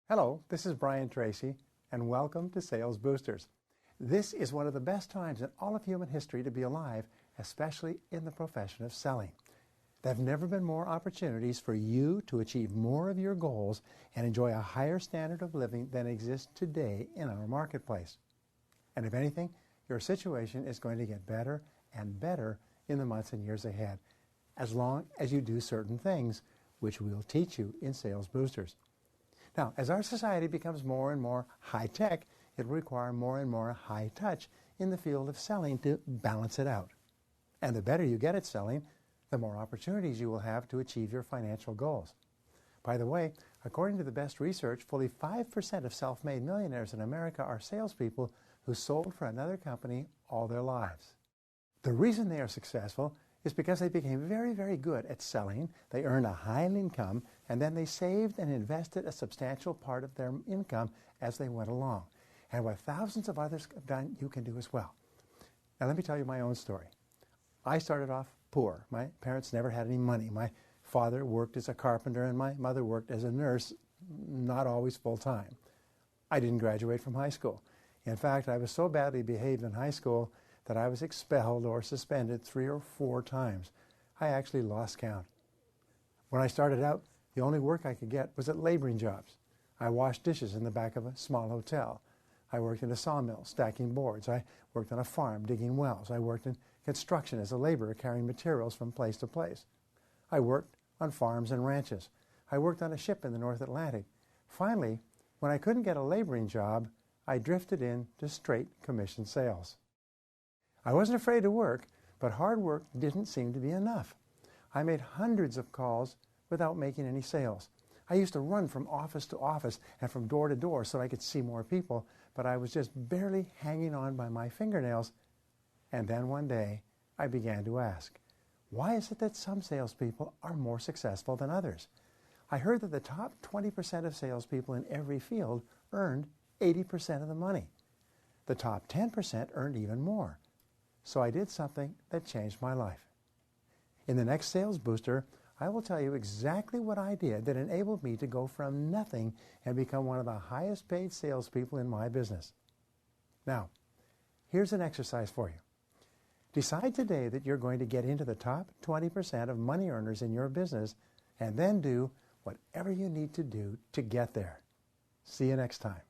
Hello, this is Brian Tracy, and welcome to Sales Boosters. This is one of the best times in all of human history to be alive, especially in the profession of selling. There have never been more opportunities for you to achieve more of your goals and enjoy a higher standard of living than exists today in our marketplace. And if anything, your situation is going to get better and better in the months and years ahead, as long as you do certain things, which we'll teach you in Sales Boosters. Now, as our society becomes more and more high-tech, it will require more and more high-touch in the field of selling to balance it out. And the better you get at selling, the more opportunities you will have to achieve your financial goals. By the way, according to the best research, fully 5% of self-made millionaires in America are salespeople who sold for another company all their lives. The reason they are successful is because they became very, very good at selling, they earned a high income, and then they saved and invested a substantial part of their income as they went along. And what thousands of others have done, you can do as well. Now let me tell you my own story. I started off poor. My parents never had any money. My father worked as a carpenter and my mother worked as a nurse, not always full-time. I didn't graduate from high school. In fact, I was so badly behaved in high school that I was expelled or suspended 3 or 4 times. I actually lost count. When I started out, the only work I could get was at laboring jobs. I washed dishes in the back of a small hotel. I worked in a sawmill stacking boards. I worked on a farm digging wells. I worked in construction as a laborer carrying materials from place to place. I worked on farms and ranches. I worked on a ship in the North Atlantic. Finally, when I couldn't get a laboring job, I drifted into straight commission sales. I wasn't afraid to work, but hard work didn't seem to be enough. I made hundreds of calls without making any sales. I used to run from office to office and from door to door so I could see more people, but I was just barely hanging on by my fingernails. And then one day, I began to ask, why is it that some salespeople are more successful than others? I heard that the top 20% of salespeople in every field earned 80% of the money. The top 10% earned even more. So I did something that changed my life. In the next Sales Booster, I will tell you exactly what I did that enabled me to go from nothing and become one of the highest paid salespeople in my business. Now, here's an exercise for you. Decide today that you're going to get into the top 20% of money earners in your business and then do whatever you need to do to get there. See you next time.